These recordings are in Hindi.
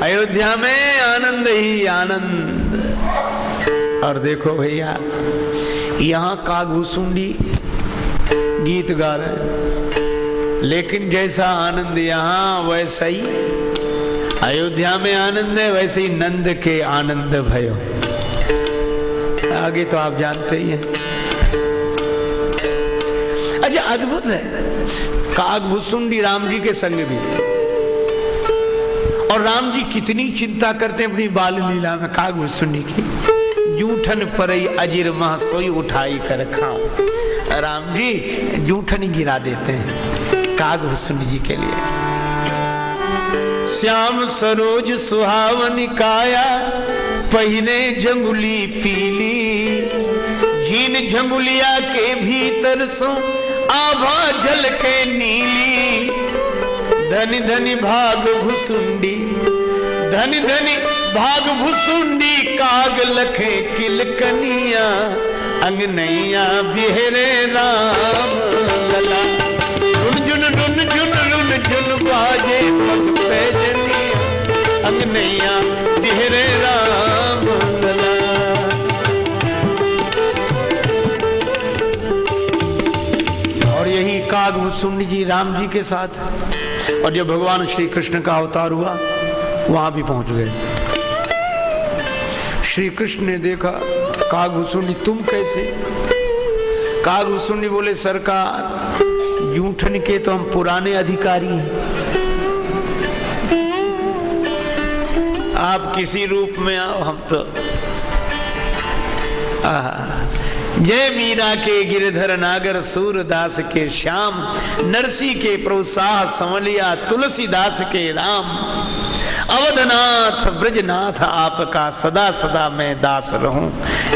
अयोध्या में आनंद ही आनंद। और देखो भैया, यहाँ कागभूसुंडी गीत गा रहे हैं, लेकिन जैसा आनंद यहाँ वैसा ही अयोध्या में आनंद है, वैसे ही नंद के आनंद भयो। आगे तो आप जानते ही हैं। अच्छा, अद्भुत है। कागभूसुंडी राम जी के संग भी, और राम जी कितनी चिंता करते हैं अपनी बाल लीला में कागभूसुंडी की। जूठन परई अजिर मह सोई उठाई कर खाऊं। राम जी जूठन गिरा देते हैं कागभूसुंडी जी के लिए। श्याम सरोज सुहावनी काया, पहिने जंगुली पीली, झीन झंगुलिया के भीतर सो आभा जल के नीली। धनी धनी भाग भुसुंडी, धनी धनी भाग भुसुंडी, काग लखे किलकनिया, अंगनैया बिहरे राम लला। रुन जुन बाजे पग पे जनिया, अंगनैया बिहरे राम लला। और यही कागभूसुंडी जी राम जी के साथ, और जब भगवान श्री कृष्ण का अवतार हुआ वहां भी पहुंच गए। श्री कृष्ण ने देखा, कागभूसुंडी तुम कैसे? कागभूसुंडी बोले, सरकार जूठन के तो हम पुराने अधिकारी हैं, आप किसी रूप में आओ, हम तो जय मीरा के गिरधर नागर, सूरदास के श्याम, नरसी के प्रोत्साह संवलिया, तुलसीदास के राम। अवधनाथ ब्रजनाथ आपका सदा सदा मैं दास रहूं,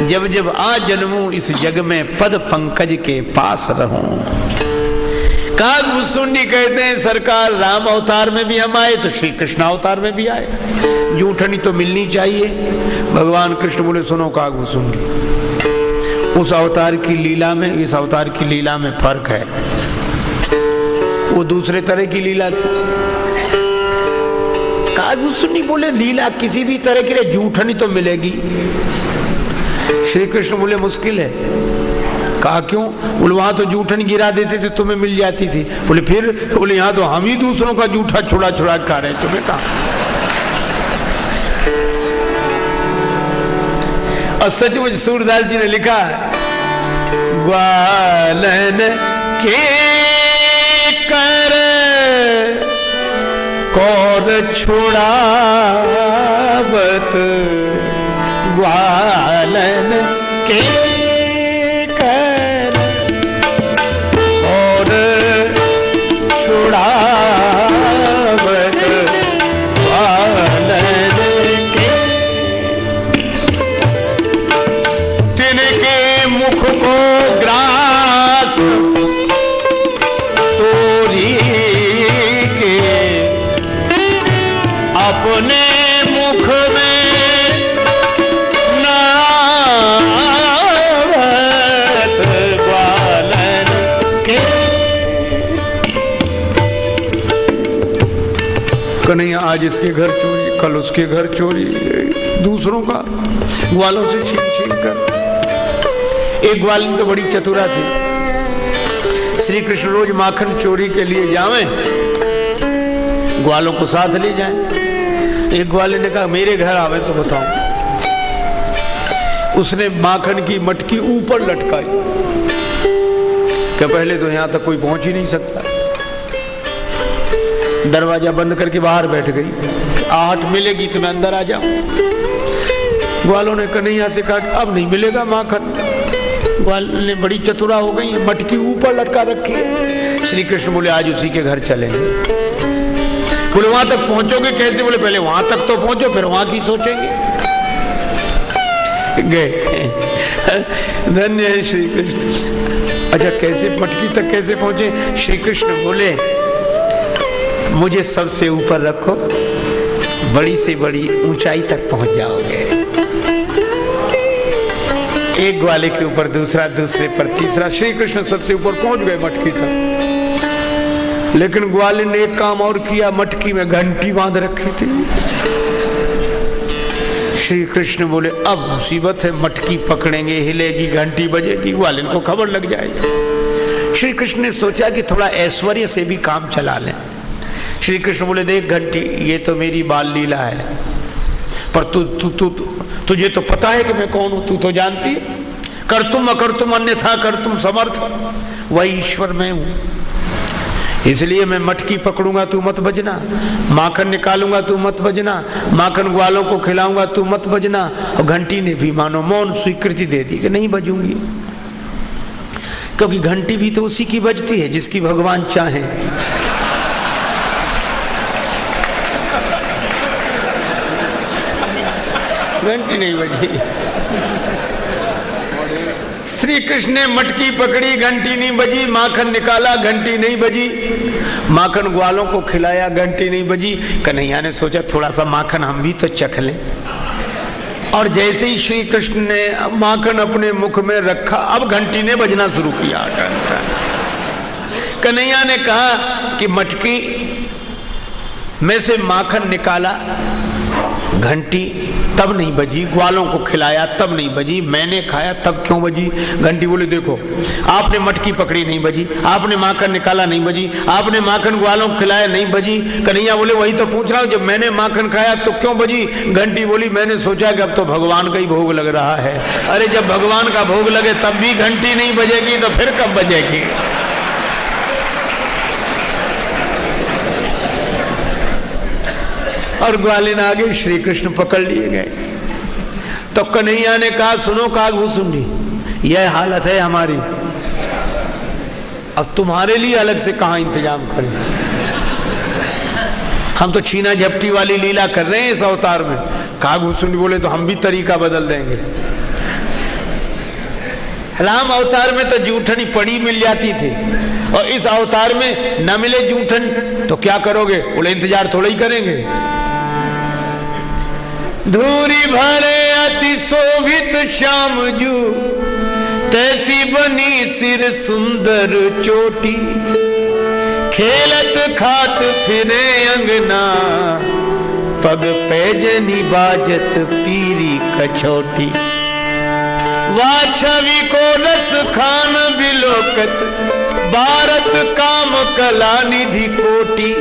जब जब आ जन्मूं इस जग में पद पंकज के पास रहूं। कागभूसुंडी कहते हैं, सरकार राम अवतार में भी हम आए तो श्री कृष्ण अवतार में भी आए, जूठनी तो मिलनी चाहिए। भगवान कृष्ण बोले, सुनो कागभूसुंडी, उस अवतार की लीला में इस अवतार की लीला में फर्क है। वो दूसरे तरह की लीला थी। कागभूसुंडी बोले, लीला किसी भी तरह की जूठनी तो मिलेगी। श्री कृष्ण बोले, मुश्किल है। कहा क्यों? बोले, वहां तो जूठन गिरा देते थे, तुम्हें मिल जाती थी। बोले फिर? बोले, यहाँ तो हम ही दूसरों का जूठा छुड़ा छुड़ा खा रहे, तुम्हें कहा। और सचमुच सूरदास जी ने लिखा, ग्वालन के कर कौन छुड़ावत, ग्वालन के कर और छुड़ावत, ग्वालन के तिनके मुख को ग्रास तोरी के, अपने मुख में नावत, ग्वालन के। कन्हैया आज इसके घर चोरी, कल उसके घर चोरी, दूसरों का ग्वालों से छीन छीन कर। एक ग्वालिन तो बड़ी चतुरा थी। श्री कृष्ण रोज माखन चोरी के लिए जावें, ग्वालों को साथ ले जाएं। एक ग्वाले ने कहा, मेरे घर आवे तो बताओ। उसने माखन की मटकी ऊपर लटकाई कि पहले तो यहां तक कोई पहुंच ही नहीं सकता। दरवाजा बंद करके बाहर बैठ गई। आहट मिलेगी तो मैं अंदर आ जाऊं। ग्वालों ने कन्हैया से कहा, अब नहीं मिलेगा माखन। ग्वाल ने बड़ी चतुरा हो गई, मटकी ऊपर लटका रखी है। श्री कृष्ण बोले, आज उसी के घर चलेंगे। बोले, वहां तक पहुंचोगे कैसे? बोले, पहले वहां तक तो पहुंचो, फिर वहां की सोचेंगे। गए। धन्य है श्री कृष्ण। अच्छा, कैसे मटकी तक कैसे पहुंचे? श्री कृष्ण बोले, मुझे सबसे ऊपर रखो, बड़ी से बड़ी ऊंचाई तक पहुंच जाओगे। एक ग्वाले के ऊपर दूसरा, दूसरे पर तीसरा। श्री कृष्ण सबसे ऊपर पहुंच गए मटकी तक। लेकिन ग्वाले ने एक काम और किया, मटकी में घंटी बांध रखी थी। श्री कृष्ण बोले अब मुसीबत है, मटकी पकड़ेंगे, हिलेगी, घंटी बजेगी, ग्वालिन को खबर लग जाएगी। श्री कृष्ण ने सोचा कि थोड़ा ऐश्वर्य से भी काम चला लें। श्री कृष्ण बोले देख घंटी, ये तो मेरी बाल लीला है, पर तुझे तो पता है कि मैं कौन हूं, तू तो जानती है। कर तुम अकर तुम अन्यथा कर तुम समर्थ, वही ईश्वर मैं हूं। इसलिए मैं मटकी पकड़ूंगा, तू मत बजना, माखन निकालूंगा, तू मत बजना, माखन ग्वालों को खिलाऊंगा, तू मत बजना। और घंटी ने भी मानो मौन स्वीकृति दे दी कि नहीं बजूंगी, क्योंकि घंटी भी तो उसी की बजती है जिसकी भगवान चाहे। घंटी नहीं बजी। श्री कृष्ण ने मटकी पकड़ी, घंटी नहीं बजी, माखन निकाला, घंटी नहीं बजी, माखन ग्वालों को खिलाया, घंटी नहीं बजी। कन्हैया ने सोचा थोड़ा सा माखन हम भी तो चख लें। और जैसे ही श्री कृष्ण ने माखन अपने मुख में रखा, अब घंटी ने बजना शुरू किया। कन्हैया ने कहा कि मटकी में से माखन निकाला, घंटी तब नहीं बजी, ग्वालों को खिलाया तब नहीं बजी, मैंने खाया तब क्यों बजी। घंटी बोले देखो, आपने मटकी पकड़ी नहीं बजी, आपने माखन निकाला नहीं बजी, आपने माखन ग्वालों को खिलाया नहीं बजी। कन्हैया बोले वही तो पूछ रहा हूं, जब मैंने माखन खाया तो क्यों बजी। घंटी बोली मैंने सोचा कि अब तो भगवान का ही भोग लग रहा है। अरे जब भगवान का भोग लगे तब भी घंटी नहीं बजेगी तो फिर कब बजेगी। और ग्वालिन आगे श्री कृष्ण पकड़ लिए गए। तो कन्हैया ने कहा सुनो कागभूषुंडी, यह हालत है हमारी, अब तुम्हारे लिए अलग से कहां इंतजाम करें। हम तो छीना झपटी वाली लीला कर रहे हैं इस अवतार में। कागभूषुंडी बोले तो हम भी तरीका बदल देंगे। राम अवतार में तो जूठन पड़ी मिल जाती थी, और इस अवतार में न मिले जूठन तो क्या करोगे। बोले इंतजार थोड़ा ही करेंगे। धूरी भरे अति शोभित श्याम जू, तैसी बनी सिर सुंदर चोटी, खेलत खात फिरे अंगना, पग पैजनी बाजत पीरी कछोटी। वाह छवि को रस खान बिलोकत, भारत काम कला निधि कोटि।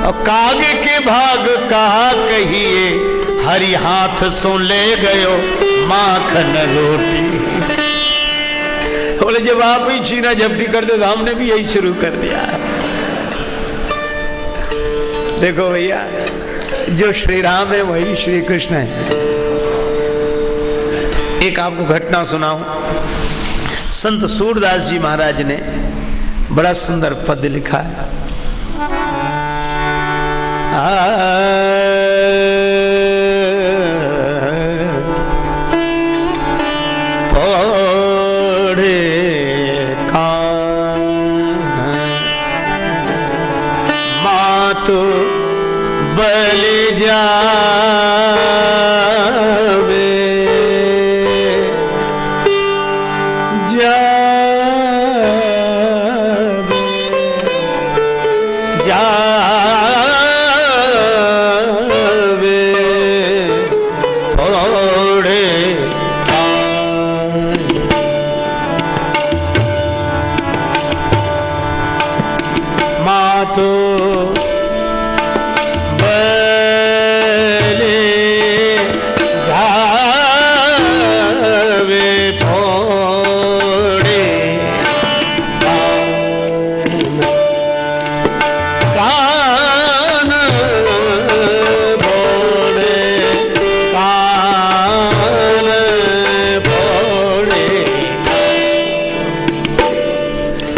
और काग के भाग कहा कहिए, हरि हाथ सो ले गयो माखन रोटी। बोले जब आप ही छीना झपटी कर दे तो हमने भी यही शुरू कर दिया। देखो भैया, जो श्री राम है वही श्री कृष्ण है। एक आपको घटना सुनाऊं। संत सूरदास जी महाराज ने बड़ा सुंदर पद लिखा है। मातु बलि जावे,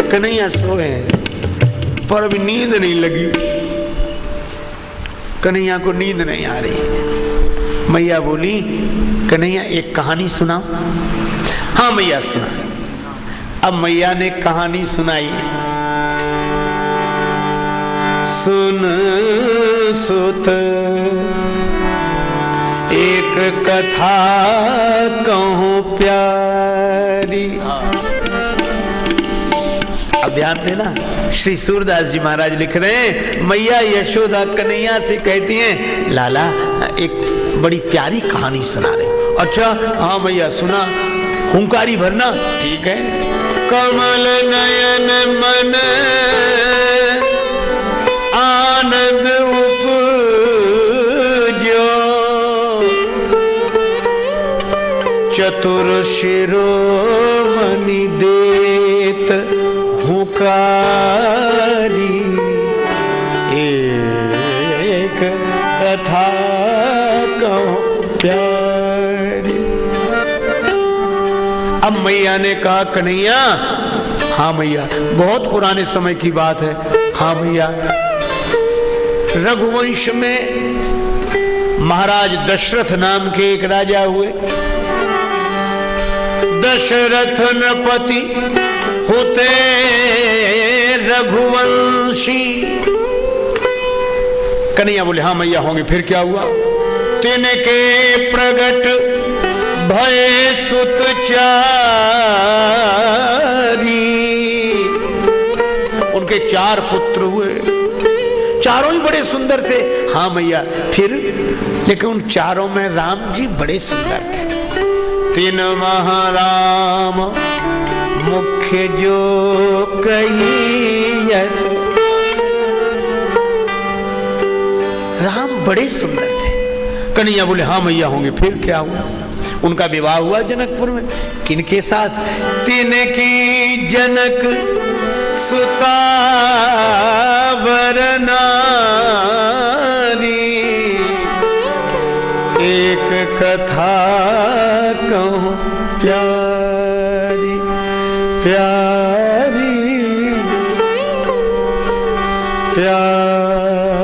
कन्हैया सोए पर अभी नींद नहीं लगी। कन्हैया को नींद नहीं आ रही। मैया बोली कन्हैया एक कहानी सुनाओ। हाँ मैया सुना। अब मैया ने कहानी सुनाई। सुन सुत एक कथा कहूं प्यारी। अब ध्यान देना, श्री सूरदास जी महाराज लिख रहे हैं, मैया यशोदा कन्हैया से कहती हैं लाला एक बड़ी प्यारी कहानी सुना रहे हो। अच्छा हाँ भैया सुना, हुंकारी भरना, ठीक है। कमल नयन मन आनंद उपजो, चतुर शिरोमणि देत हुंकारी, एक कथा कहूं प्यारी। अब मैया ने कहा कन्हैया, हाँ मैया, बहुत पुराने समय की बात है। हाँ मैया, रघुवंश में महाराज दशरथ नाम के एक राजा हुए। दशरथ नृपति होते रघुवंशी। कन्हैया बोले हाँ मैया होंगे। फिर क्या हुआ? तिनके प्रगट भय सुत चारी, उनके 4 पुत्र हुए, चारों ही बड़े सुंदर थे। हाँ मैया। फिर लेकिन उन चारों में राम जी बड़े सुंदर थे। 3 महाराम मुख्य जो कहियत, राम बड़े सुंदर थे। कन्हैया बोले हाँ मैया होंगे। फिर क्या हुआ? उनका विवाह हुआ जनकपुर में। किनके साथ? तिनकी जनक सुता वरनारी, एक कथा कहूं प्यारी प्यारी प्यारी।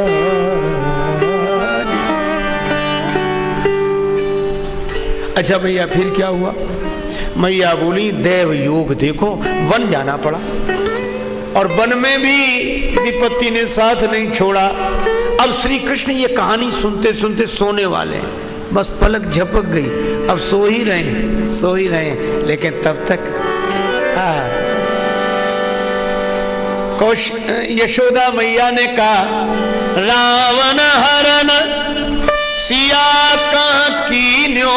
अच्छा भैया फिर क्या हुआ? मैया बोली देव योग देखो, वन जाना पड़ा और वन में भी विपत्ति ने साथ नहीं छोड़ा। अब श्री कृष्ण ये कहानी सुनते सुनते सोने वाले हैं, बस पलक झपक गई, अब सो ही रहे। लेकिन तब तक यशोदा मैया ने कहा रावण हरण सिया का कीन्यो।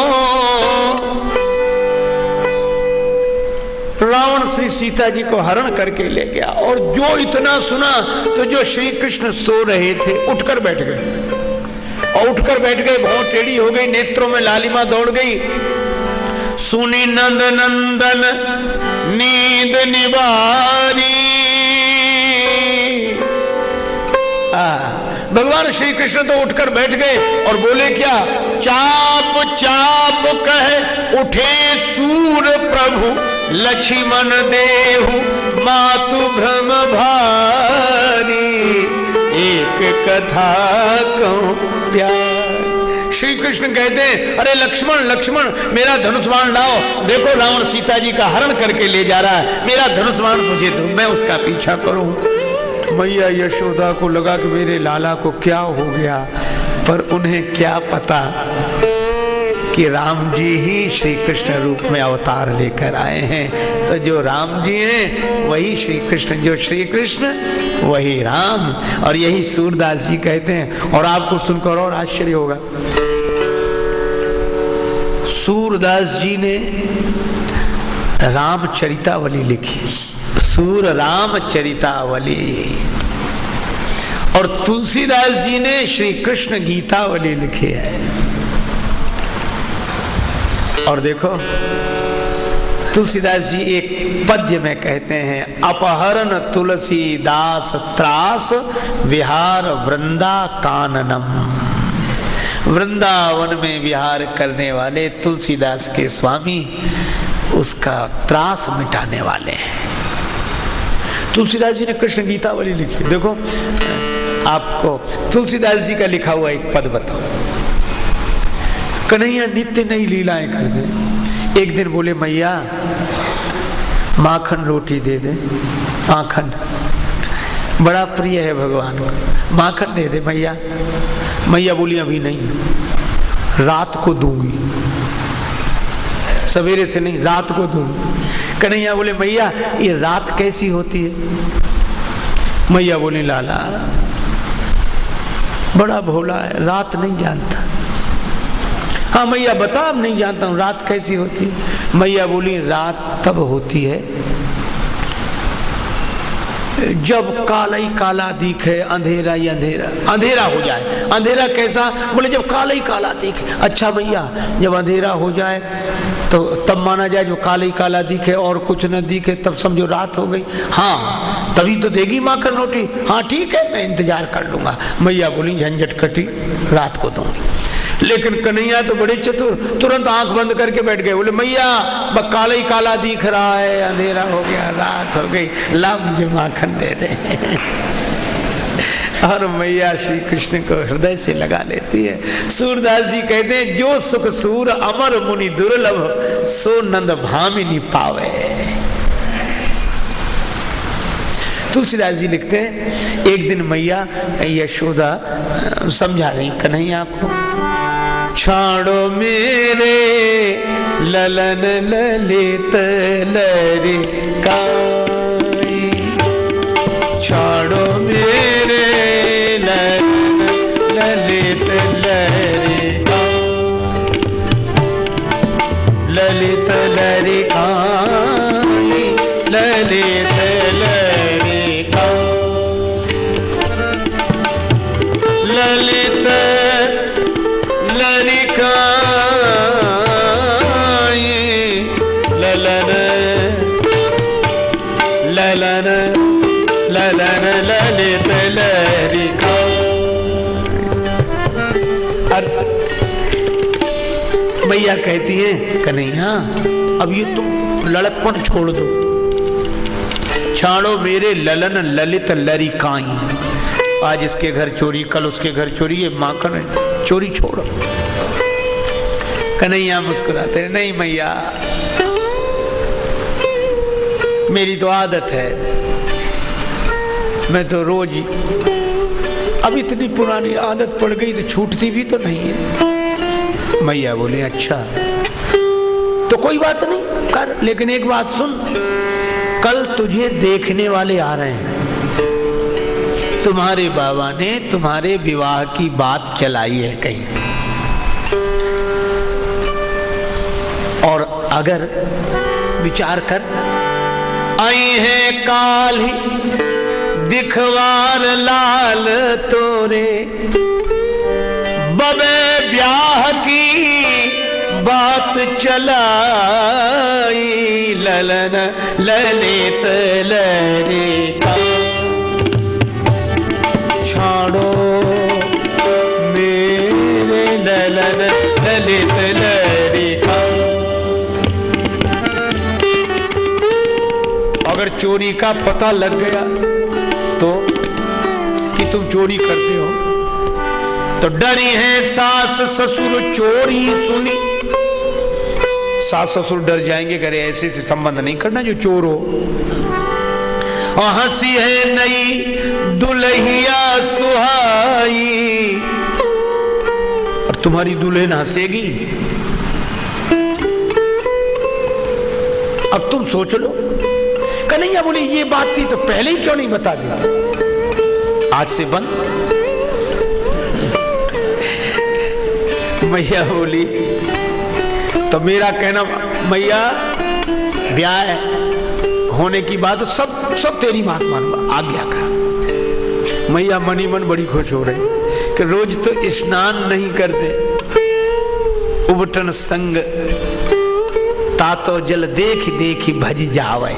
रावण श्री सीता जी को हरण करके ले गया और जो इतना सुना तो जो श्री कृष्ण सो रहे थे उठकर बैठ गए, और उठकर बैठ गए, भौं टेढ़ी हो गई, नेत्रों में लालिमा दौड़ गई। सुनी नंद नंदन नींद निवारी। भगवान श्री कृष्ण तो उठकर बैठ गए और बोले क्या? चाप चाप कह उठे सूर प्रभु, लक्ष्मण देहु मातु भ्रम भारी, एक कथा कहूं प्यार। श्री कृष्ण कहते हैं अरे लक्ष्मण लक्ष्मण मेरा धनुष बाण लाओ, देखो रावण सीता जी का हरण करके ले जा रहा है, मेरा धनुष बाण मुझे दो, मैं उसका पीछा करूं। मैया यशोदा को लगा कि मेरे लाला को क्या हो गया, पर उन्हें क्या पता कि राम जी ही श्री कृष्ण रूप में अवतार लेकर आए हैं। तो जो राम जी हैं वही श्री कृष्ण, जो श्री कृष्ण वही राम। और यही सूरदास जी कहते हैं। और आपको सुनकर और आश्चर्य होगा, सूरदास जी ने रामचरितावली लिखी, सूर रामचरितावली। और तुलसीदास जी ने श्री कृष्ण गीतावली लिखी है। और देखो तुलसीदास जी एक पद्य में कहते हैं अपहरण तुलसीदास त्रास विहार वृंदा काननम। वृंदावन में विहार करने वाले तुलसीदास के स्वामी उसका त्रास मिटाने वाले हैं। तुलसीदास जी ने कृष्ण गीतावली लिखी। देखो आपको तुलसीदास जी का लिखा हुआ एक पद बताओ। कन्हैया नित्य नई लीलाएं कर दे। एक दिन बोले मैया माखन रोटी दे दे, माखन बड़ा प्रिय है भगवान को, माखन दे दे मैया। मैया बोली अभी नहीं, रात को दूंगी, सवेरे से नहीं, रात को दूंगी। कन्हैया बोले मैया ये रात कैसी होती है? मैया बोली लाला बड़ा भोला है, रात नहीं जानता। हाँ मैया बता, अब नहीं जानता हूँ रात कैसी होती है। मैया बोली रात तब होती है जब काला ही काला दिखे, अंधेरा ही अंधेरा, अंधेरा हो जाए। अंधेरा कैसा? बोले जब काला ही काला दिखे। अच्छा भैया, जब अंधेरा हो जाए तो तब माना जाए जो काला ही काला दिखे और कुछ न दिखे तब समझो रात हो गई। हाँ तभी तो देगी माखन रोटी। हाँ ठीक है, मैं इंतजार कर लूंगा। मैया बोली झंझट कटी, रात को दूंगी। लेकिन कन्हैया तो बड़े चतुर, तुरंत आंख बंद करके बैठ गए। बोले मैया काला ही काला दिख रहा है, अंधेरा हो गया, रात हो गई, ला मुझे माखन दे दे। और मैया श्री कृष्ण को हृदय से लगा लेती है। सूरदास जी कहते हैं जो सुख सूर अमर मुनि दुर्लभ, सो नंद भामिनी पावे। तुलसीदास जी लिखते हैं एक दिन मैया यशोदा समझा रही कन्हैया को, छाड़ो मेरे ललन ललित लरिकाई, छाड़ो मेरे ललन ललित लरिकाई, ललित लरिकाई, ललित लरिकाई, ललित ललन ललन ललन ललित लरिका। मैया कहती है कन्हैया अब ये तुम लड़कपन छोड़ दो, छाड़ो मेरे ललन ललित लरिकाई। आज इसके घर चोरी, कल उसके घर चोरी, ये माखन चोरी छोड़ो। कन्हैया मुस्कुराते हैं, नहीं मैया मेरी तो आदत है, मैं तो रोज ही, अब इतनी पुरानी आदत पड़ गई तो छूटती भी तो नहीं है। मैया बोली अच्छा तो कोई बात नहीं कर, लेकिन एक बात सुन, कल तुझे देखने वाले आ रहे हैं। तुम्हारे बाबा ने तुम्हारे विवाह की बात चलाई है कहीं, और अगर विचार कर, आई है काली दिखवार लाल तोरे, बबे ब्याह की बात चलाई, ललन ललित लरिका, छाड़ो मेरे ललन ललित लरिका। अगर चोरी का पता लग गया तो कि तुम चोरी करते हो, तो डरी है सास ससुर चोरी सुनी। सास ससुर डर जाएंगे, करे ऐसे से संबंध नहीं करना जो चोर हो। और हंसी है नई दुल्हिया सुहाई, और तुम्हारी दुल्हन हंसेगी। अब तुम सोच लो। कन्हैया बोली ये बात थी तो पहले ही क्यों नहीं बता दी, आज से बंद। मैया बोली तो मेरा कहना, मैया ब्याह होने की बात सब तेरी बात मानूंगा, आज्ञा कर। मैया मनी मन बड़ी खुश हो रही कि रोज तो स्नान नहीं करते, उबटन संग तातो जल देखी देखी भज जावे।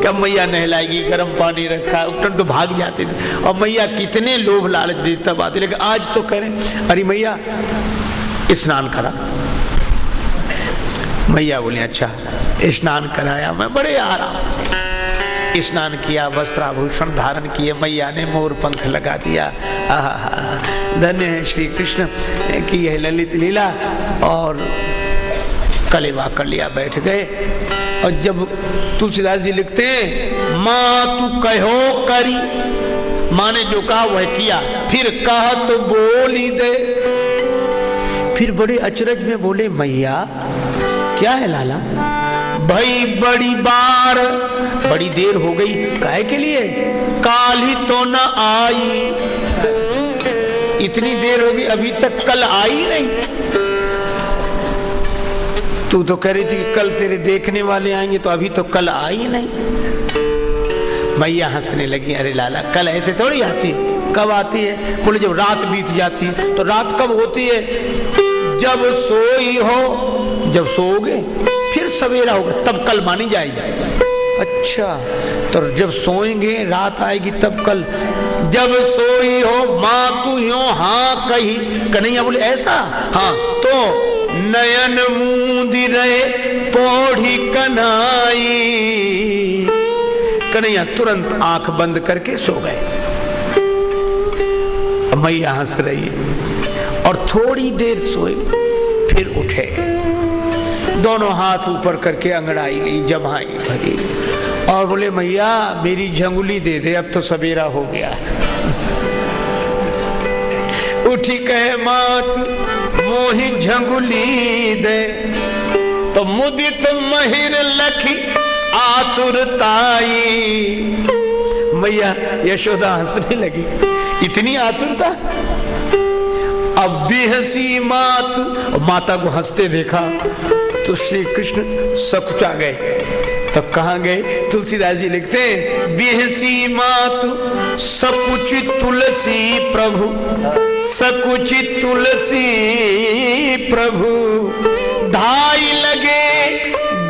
क्या मैया नहलाएगी, गर्म पानी रखा, उठन तो भाग जाते थे। और मैया कितने लोभ लालच देती तब आती, लेकिन आज तो करें, अरे मैया स्नान करा। मैया बोली अच्छा। स्नान कराया, मैं बड़े आराम से स्नान किया, वस्त्राभूषण धारण किए, मैया ने मोर पंख लगा दिया। धन्य है श्री कृष्ण की यह ललित लीला। और कलेवा कर लिया, बैठ गए। और जब तुलसीदास जी लिखते हैं माँ तू कहो करी, माँ ने जो कहा वह किया, फिर कहा तो बोली दे। फिर बड़े अचरज में बोले मैया क्या है लाला, भाई बड़ी बार बड़ी देर हो गई, काहे के लिए, काल ही तो न आई, इतनी देर हो गई अभी तक कल आई नहीं। तू तो कह रही थी कि कल तेरे देखने वाले आएंगे, तो अभी तो कल आई नहीं। मैया हंसने लगी, अरे लाला कल ऐसे थोड़ी आती, कब आती है? बोले जब रात बीत जाती है। तो रात कब होती है? जब सोई हो, जब सोओगे फिर सवेरा होगा, तब कल मानी जाएगी। अच्छा, तो जब सोएंगे रात आएगी तब कल। जब सोई हो माँ तू यूं हाँ कही। कन्हैया बोले ऐसा? हाँ, तो नयन मूंदी रहे पौड़ी कन्हाई। कन्हैया तुरंत आंख बंद करके सो गए। मैया हंस रही है और थोड़ी देर सोए, फिर उठे, दोनों हाथ ऊपर करके अंगड़ाई ली, जमाई भरी और बोले मैया मेरी झंगुली दे दे, अब तो सवेरा हो गया। उठी कहे मात मोहि झंगुली दे, तो मुदित महिर लखी आतुरताई। मैया यशोदा हंसने लगी, इतनी आतुरता? अब भी हंसी मात, और माता को हंसते देखा तो श्री कृष्ण सकुचा गए। तब कहाँ गए? तुलसीदास जी लिखते हैं, बिहसी मात सकुचित तुलसी प्रभु, सकुचित तुलसी प्रभु, धाई लगे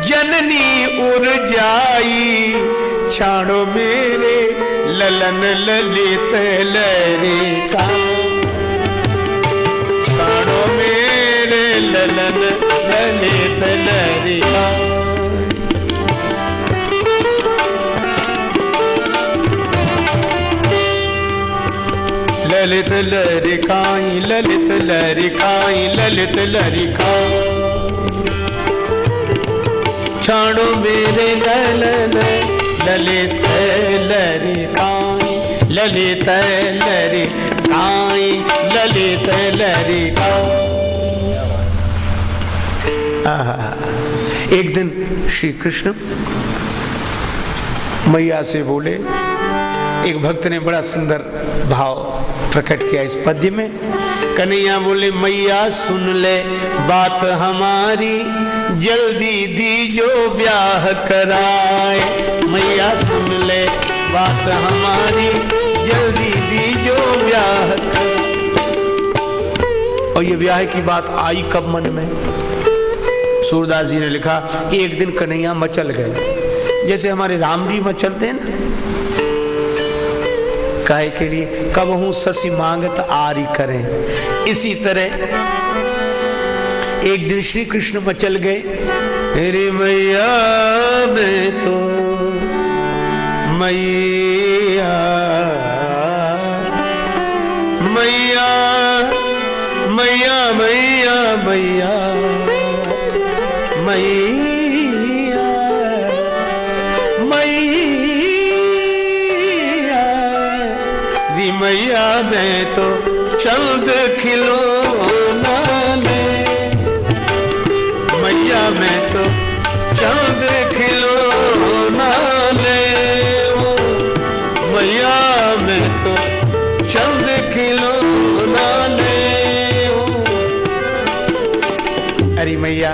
जननी उर जाई, छाड़ो मेरे ललन ललित लरिका, छाड़ो मेरे ललन ललित लरिका। ललित लरिकाई ललित लरिकाई ललित लरिकाई, छाड़ो मेरे ललन ललित लरिकाई ललित लरिकाई ललित लरिकाई। एक दिन श्री कृष्ण मैया से बोले, एक भक्त ने बड़ा सुंदर भाव प्रकट किया इस पद्य में। कन्हैया बोले मैया सुन ले बात हमारी, जल्दी दीजो ब्याह कराए। मैया सुन ले बात हमारी, जल्दी दीजो ब्याह कराए। और ये ब्याह की बात आई कब मन में? सूरदास जी ने लिखा कि एक दिन कन्हैया मचल गए, जैसे हमारे राम जी मचलते हैं ना, काहे के लिए? कब हूं ससी मांगत आरी करें। इसी तरह एक दिन श्री कृष्ण मचल गए, अरे मैया मैं तो मैया मैया मैया मैया मैया मैया मैया मैं तो चंद खिलौना ले, मैया मैं तो चंद खिलौना ले, मैया मैं तो चंद खिलौना ले। अरे मैया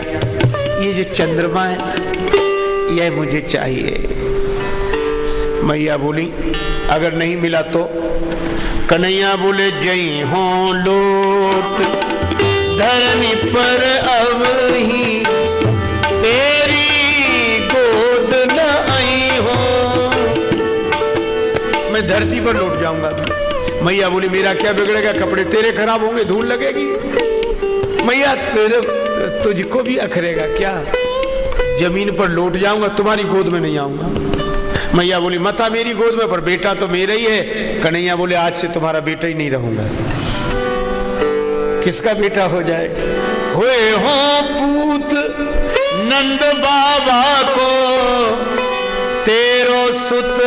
ये जो चंद्रमा है यह मुझे चाहिए। मैया बोली अगर नहीं मिला तो? कन्हैया बोले जई हो लोट धरनी पर अब ही, तेरी गोद न आई हो। मैं धरती पर लौट जाऊंगा। मैया बोली मेरा क्या बिगड़ेगा, कपड़े तेरे खराब होंगे, धूल लगेगी। मैया तेरे तुझको भी अखरेगा क्या? जमीन पर लौट जाऊंगा, तुम्हारी गोद में नहीं आऊंगा। मैया बोली मता मेरी गोद में, पर बेटा तो मेरा ही है। कन्हैया बोले आज से तुम्हारा बेटा ही नहीं रहूंगा। किसका बेटा हो जाए? हुए हो पूत नंद बाबा को, तेरो सुत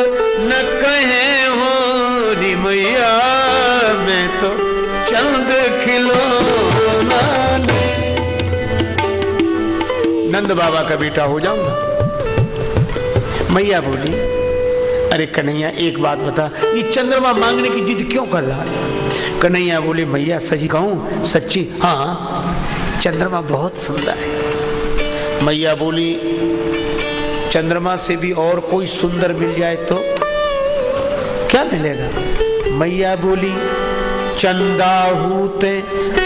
न कहे हो। री मैया मैं तो चंद खिलौना ले, नंद बाबा का बेटा हो जाऊंगा। मैया बोली अरे कन्हैया एक बात बता, ये चंद्रमा मांगने की जिद क्यों कर रहा है? कन्हैया बोले मैया सच कहूं, सच्ची? हाँ चंद्रमा बहुत सुंदर है, मैया बोली चंद्रमा से भी और कोई सुंदर मिल जाए तो क्या मिलेगा? मैया बोली चंदा हूते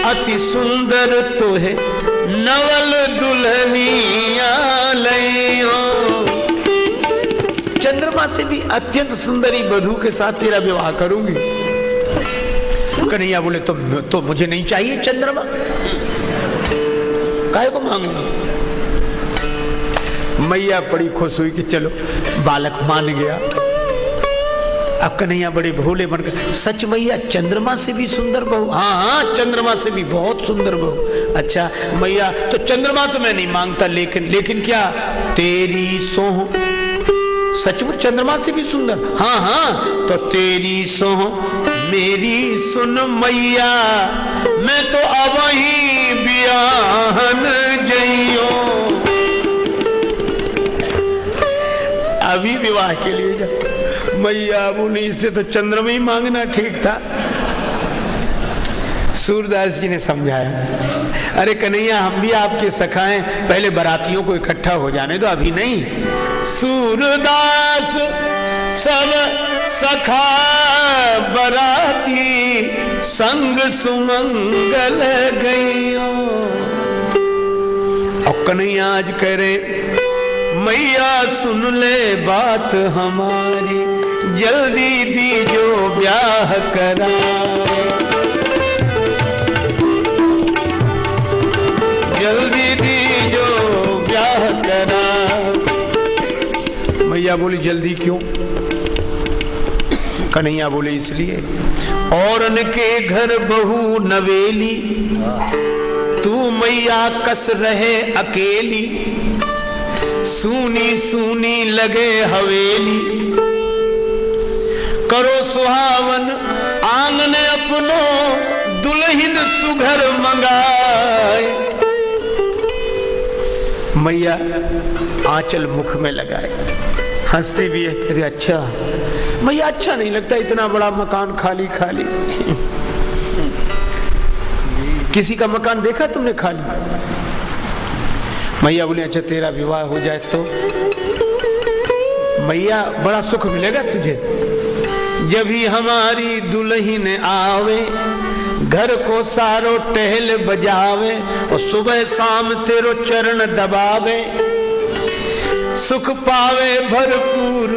अति सुंदर तो है नवल दुल्हनिया लइयो। चंद्रमा से भी अत्यंत सुंदरी वधू के साथ तेरा विवाह करूंगी। कन्हैया बोले तो मुझे नहीं चाहिए चंद्रमा, काहे को मांगूंगा? मैया बड़ी खुश हुई कि चलो बालक मान गया। अब कन्हैया बड़े भोले बन गए। सच मैया चंद्रमा से भी सुंदर बहू? हाँ चंद्रमा से भी बहुत सुंदर बहू। अच्छा मैया तो चंद्रमा तो मैं नहीं मांगता, लेकिन क्या तेरी सोह सचमुच चंद्रमा से भी सुंदर? हाँ तो तेरी सोह मेरी सुन मैया, मैं तो अब ही बियाहन जइयो। अभी विवाह के लिए जा। मैया बोली इससे तो चंद्रमा ही मांगना ठीक था। सूरदास जी ने समझाया, अरे कन्हैया हम भी आपके सखा हैं, पहले बारातियों को इकट्ठा हो जाने दो, अभी नहीं। सूरदास सब सखा बराती संग सुमंगल गइयो। और कन्हैया आज कह रहे मैया सुन ले बात हमारी, जल्दी दीजो ब्याह कराए, जल्दी दीजो ब्याह कराए। मैया बोली जल्दी क्यों? कन्हैया बोले इसलिए औरन के घर बहू नवेली, तू मैया कस रहे अकेली, सूनी सूनी लगे हवेली, करो सुहावन आंगन अपनो, दुल्हन सुघर मंगाए। मैया आंचल मुख में लगाए, हंसते भी है, कहते अच्छा मैया अच्छा नहीं लगता इतना बड़ा मकान खाली खाली। किसी का मकान देखा तुमने खाली? मैया बोले अच्छा तेरा विवाह हो जाए तो मैया बड़ा सुख मिलेगा तुझे। जब ही हमारी दुल्हन आवे, घर को सारो टहल बजावे, और सुबह शाम तेरो चरण दबावे, सुख पावे भरपूर,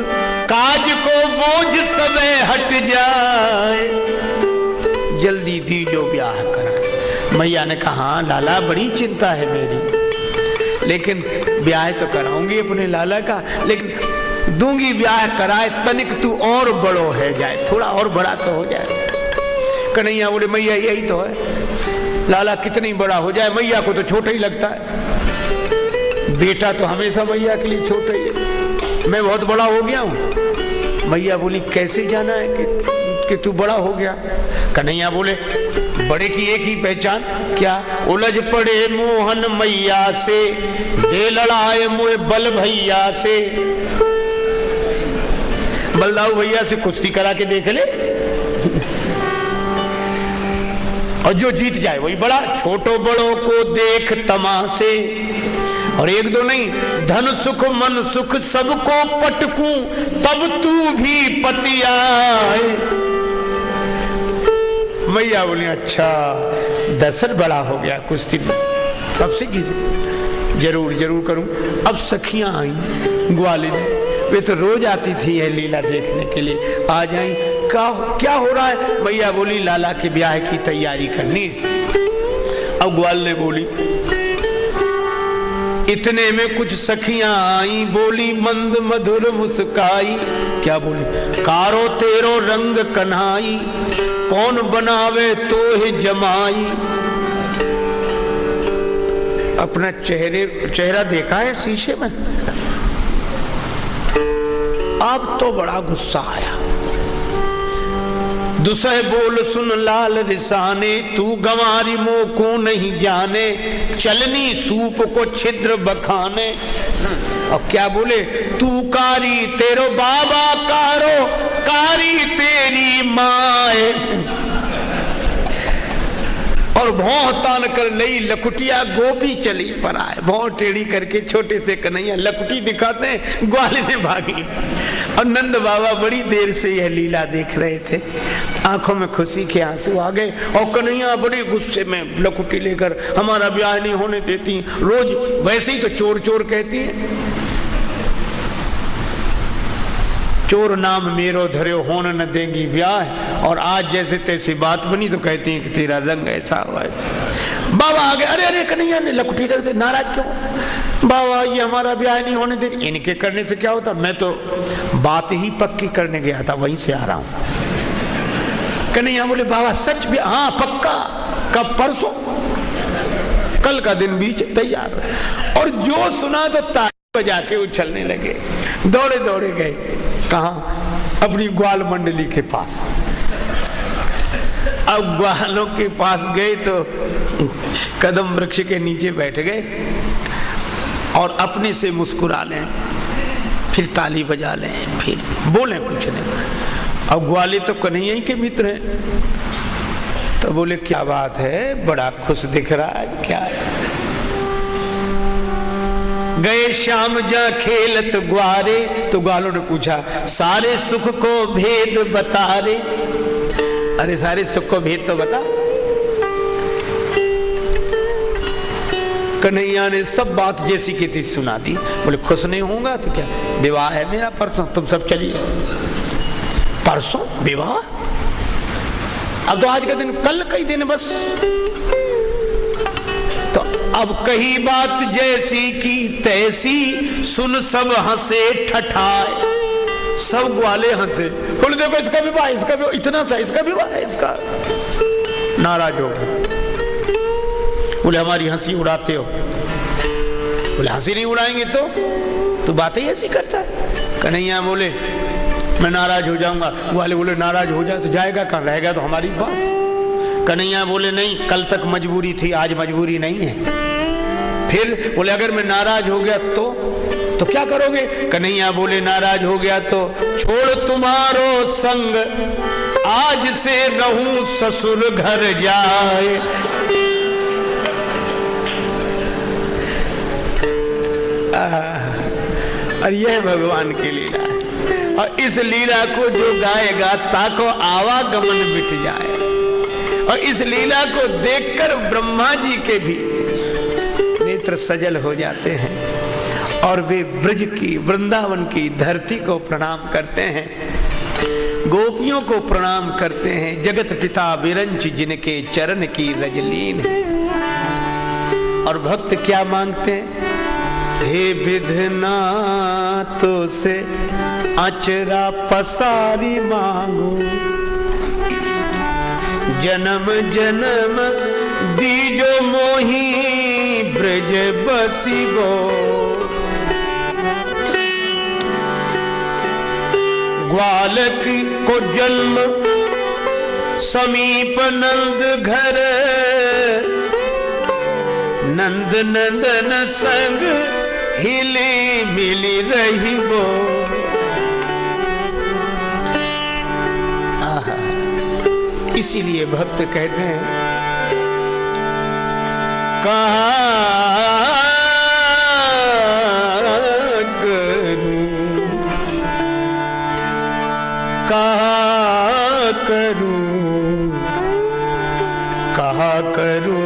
काज को बोझ सबे हट जाए, जल्दी दीजो ब्याह करा। मैया ने कहा हाँ लाला बड़ी चिंता है मेरी, लेकिन ब्याह तो कराऊंगी अपने लाला का, लेकिन दूंगी ब्याह कराए तनिक तू और बड़ो है जाए, थोड़ा और बड़ा तो हो जाए। कन्हैया बोले मैया यही तो है, लाला कितनी बड़ा हो जाए मैया को तो छोटा ही लगता है, बेटा तो हमेशा मैया के लिए छोटा ही है, मैं बहुत बड़ा हो गया हूँ। मैया बोली कैसे जाना है कि तू बड़ा हो गया? कन्हैया बोले बड़े की एक ही पहचान क्या? उलझ पड़े मोहन मैया से, दे लड़ाए मोए बल भैया से। बलदाऊ भैया से कुश्ती करा के देख ले, और जो जीत जाए वही बड़ा। छोटो बड़ों को देख तमाशे, और एक दो नहीं, धन सुख मन सुख सबको पटकूं, तब तू भी पतियाए। मैया बोली अच्छा दरअसल बड़ा हो गया कुश्ती में, सबसे जरूर जरूर करूं। अब सखियां आई ग्वालियर, वे तो रोज आती थी यह लीला देखने के लिए, आ जाई क्या हो रहा है? मैया बोली लाला के ब्याह की तैयारी करनी। अब ग्वाल ने बोली, इतने में कुछ सखियां आई, बोली मंद मधुर मुस्काई। क्या बोली? कारो तेरो रंग कन्हाई, कौन बनावे तो ही जमाई। अपना चेहरा देखा है शीशे में? अब तो बड़ा गुस्सा आया। दुसह बोल सुन लाल रिसाने, तू गंवारी मोह को नहीं जाने, चलनी सूप को छिद्र बखाने। और क्या बोले? तू कारी तेरो बाबा कारो, कारी तेरी माए। और भौं तान कर लई लकुटिया गोपी चली पर आए। भौं टेढ़ी करके छोटे से कन्हैया लकुटी दिखाते हैं, ग्वाले में भागी। और नंद बाबा बड़ी देर से यह लीला देख रहे थे, आंखों में खुशी के आंसू आ गए। और कन्हैया बड़े गुस्से में लकुटी लेकर हमारा ब्याह नहीं होने देती, रोज वैसे ही तो चोर चोर कहती है, चोर नाम मेरो धर्यो होन न देंगी ब्याह। और आज जैसे तैसे बात बनी तो कहती हैं कि तेरा रंग ऐसा हुआ है। बाबा आ गए, अरे अरे कन्हैया ने लकुटी रख दे, नाराज क्यों? बाबा ये हमारा ब्याह नहीं होने दे। इनके करने से क्या होता, मैं तो बात ही पक्की करने गया था, वहीं से आ रहा हूं। कन्हैया बोले बाबा सच भी? हाँ पक्का। कब? परसों, कल का दिन बीच तैयार। और जो सुना तो ताली बजा के उछलने लगे, दौड़े दौड़े गए। कहा? अपनी ग्वाल मंडली के पास। अब ग्वालों के पास गए तो कदम वृक्ष के नीचे बैठ गए और अपने से मुस्कुरा लें, फिर ताली बजा लें, फिर बोले कुछ नहीं। अब ग्वाले तो कन्हैया ही के मित्र हैं, तो बोले क्या बात है, बड़ा खुश दिख रहा है, क्या है? गए श्याम जा खेलत ग्वारे, तो ग्वालों ने पूछा सारे सुख को भेद बता रे। अरे सारे सुख को भेद तो बता। कन्हैया ने सब बात जैसी की थी सुना दी। बोले खुश नहीं होगा तो क्या, विवाह है मेरा परसों, तुम सब चलिए। परसों विवाह? अब तो आज का दिन, कल का ही दिन बस। तो अब कही बात जैसी की तैसी, सुन सब हंसे ठठाए। सब ग्वाले हंसे, बोले देखो इसका विवाह, इसका विवाह, इतना सा इसका विवाह है इसका। नाराज हो गए, बोले हमारी हंसी उड़ाते हो। बोले हंसी नहीं उड़ाएंगे तो बातें ऐसी करता है। कन्हैया बोले मैं नाराज हो जाऊंगा। वाले बोले नाराज हो जाए तो जाएगा कहाँ, रहेगा तो हमारी पास। कन्हैया बोले नहीं, कल तक मजबूरी थी, आज मजबूरी नहीं है। फिर बोले अगर मैं नाराज हो गया तो क्या करोगे? कन्हैया बोले नाराज हो गया तो छोड़ तुम्हारो संग, आज से रहूं ससुर घर जाए। और यह भगवान की लीला है, और इस लीला को जो गाएगा ताको आवागमन मिट जाए। और इस लीला को देखकर ब्रह्मा जी के भी नेत्र सजल हो जाते हैं और वे ब्रज की, वृंदावन की धरती को प्रणाम करते हैं, गोपियों को प्रणाम करते हैं। जगत पिता विरंच जिनके चरण की रजलीन है। और भक्त क्या मांगते हैं? हे विधना तो से अचरा पसारी मांगो, जन्म जन्म दीजो मोही ब्रज बसिबो। ग्वालक को जन्म समीप नंद घर, नंद नंदन संग हिली मिली रही वो। इसीलिए भक्त कहते हैं कहाँ करूं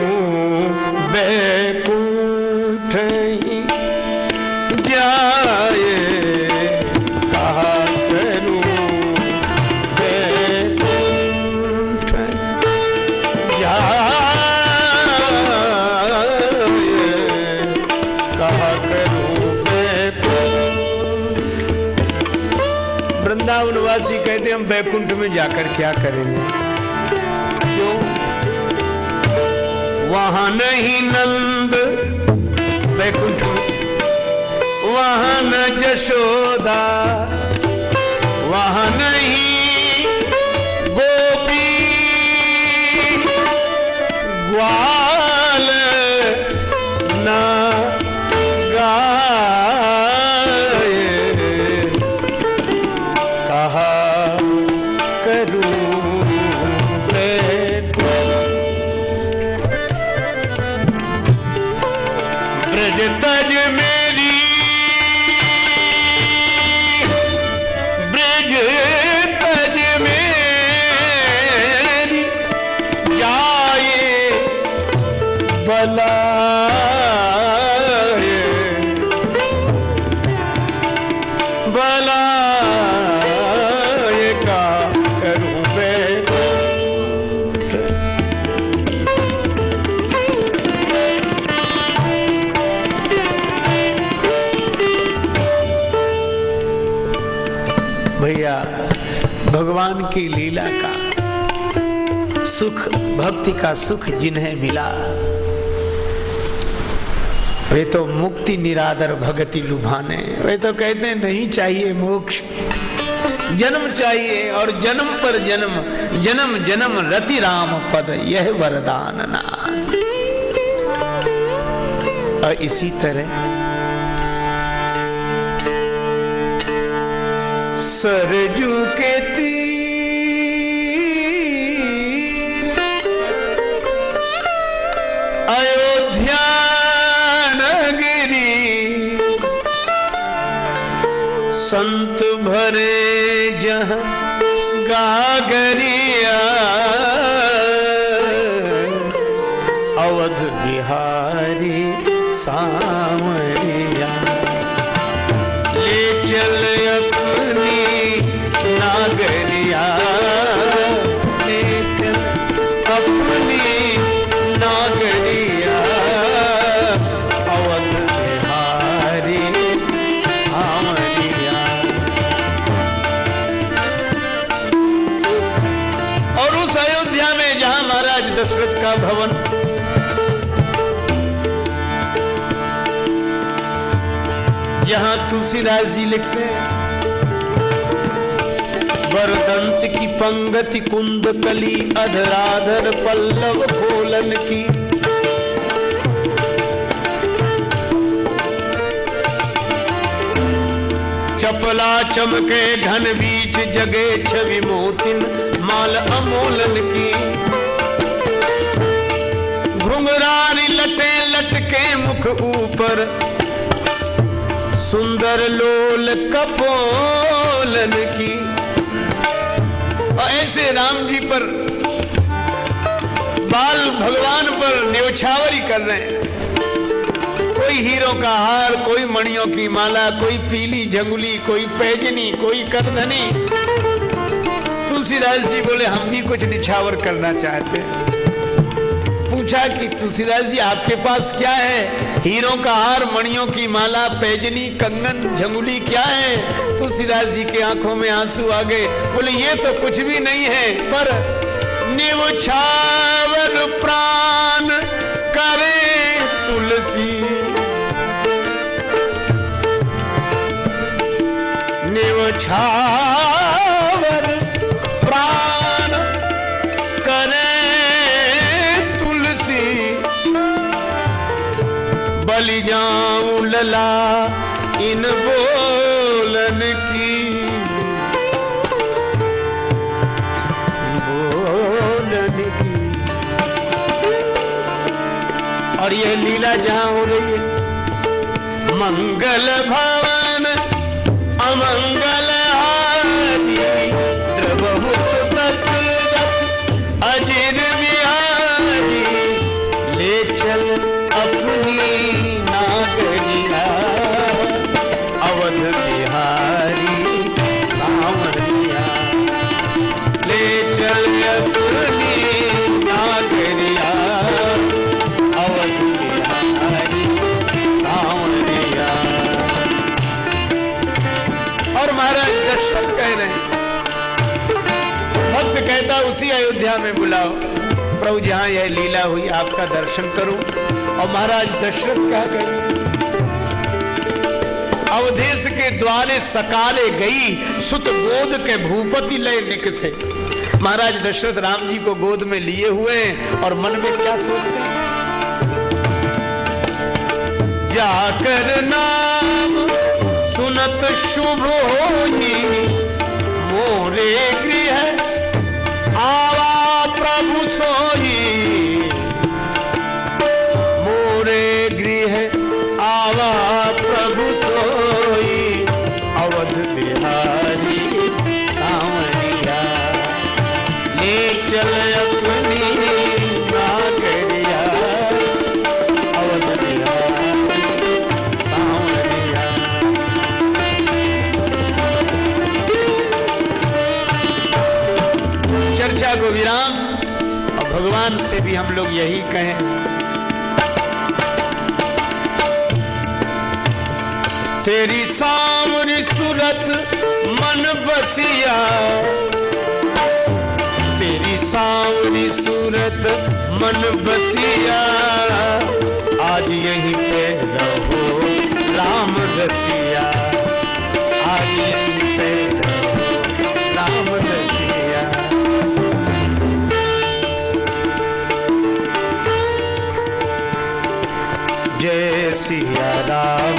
बैकुंठ जाए, कहा करूं बैकुंठ वृंदावनवासी कहते हैं हम बैकुंठ में जाकर क्या करेंगे? क्यों? वहां नहीं नंद बैकुंठ, वहां न जशोदा, वहां नहीं गोपी ग्वाल ना ब्रज तज मेरी, ब्रज तज मेरी जाए बलाए, बलाए का करूं मैं। भैया भगवान की लीला का सुख, भक्ति का सुख जिन्हें मिला वे तो मुक्ति निरादर भगति लुभाने। वे तो कहते हैं नहीं चाहिए मोक्ष, जन्म चाहिए और जन्म पर जन्म, जन्म जन्म रति राम पद यह वरदान ना। और इसी तरह सरजू के तीर अयोध्या नगरी, संत भरे जहां गागरिया, अवध बिहारी सांवरिया, ले चल अपनी नागरिया, ले चल अपनी नागरिया, अवध बिहारी सांवरिया। और उस अयोध्या में जहां महाराज दशरथ का भवन, जहां तुलसीदास जी लिखते हैं वरदंत की पंगति कुंद कली, अधराधर पल्लव खोलन की, चपला चमके घन बीच जगे छवि मोतिन माल अमोलन की, घुंघरारी लटे लटके मुख ऊपर, सुंदर लोल कपोलन की। और ऐसे राम जी पर, बाल भगवान पर न्यौछावरी कर रहे हैं। कोई हीरों का हार, कोई मणियों की माला, कोई पीली झंगुली, कोई पैजनी, कोई करधनी। तुलसीदास जी बोले हम भी कुछ निछावर करना चाहते हैं। पूछा कि तुलसीदास जी आपके पास क्या है? हीरों का हार, मणियों की माला, पैजनी, कंगन, झंगुली क्या है? तुलसीदास जी के आंखों में आंसू आ गए। बोले ये तो कुछ भी नहीं है, पर निछावर प्राण करे तुलसी, निछावर प्राण करे तुलसी, बलि जाऊं लला इन बोलन की, बोलन की। और यह लीला जहां हो रही है, मंगल भवन अमंगल हारी, द्रवहु सुत सुरत अजिर बिहारी, ले चल अपनी नागरिया, अवध बिहारी सांवरिया, ले चल अपनी नागरिया, अवध बिहारी सांवरिया। और महाराज दशरथ कह रहे हैं, भक्त कहता उसी अयोध्या में बुलाओ प्रभु, जहां यह लीला हुई आपका दर्शन करूं। और महाराज दशरथ क्या कहे, अवधेश के द्वारे सकाले गई, सुत गोद के भूपति लय निकसे। महाराज दशरथ राम जी को गोद में लिए हुए हैं और मन में क्या सोचते हैं, जाकर नाम सुनत शुभ होई, मोरे गृह आवा प्रभु सोई, मोरे गृह आवा प्रभु सोई अवध बिहारी सांवरिया ले चल अपनी नागरिया अवध बिहारी सांवरिया। चर्चा को विराम। और भगवान से भी हम लोग यही कहें, तेरी सांवरी सूरत मन बसिया, तेरी सांवरी सूरत मन बसिया, आज यहीं पे रहो राम रसिया, आज यहीं पे रहो राम रसिया। जय सिया राम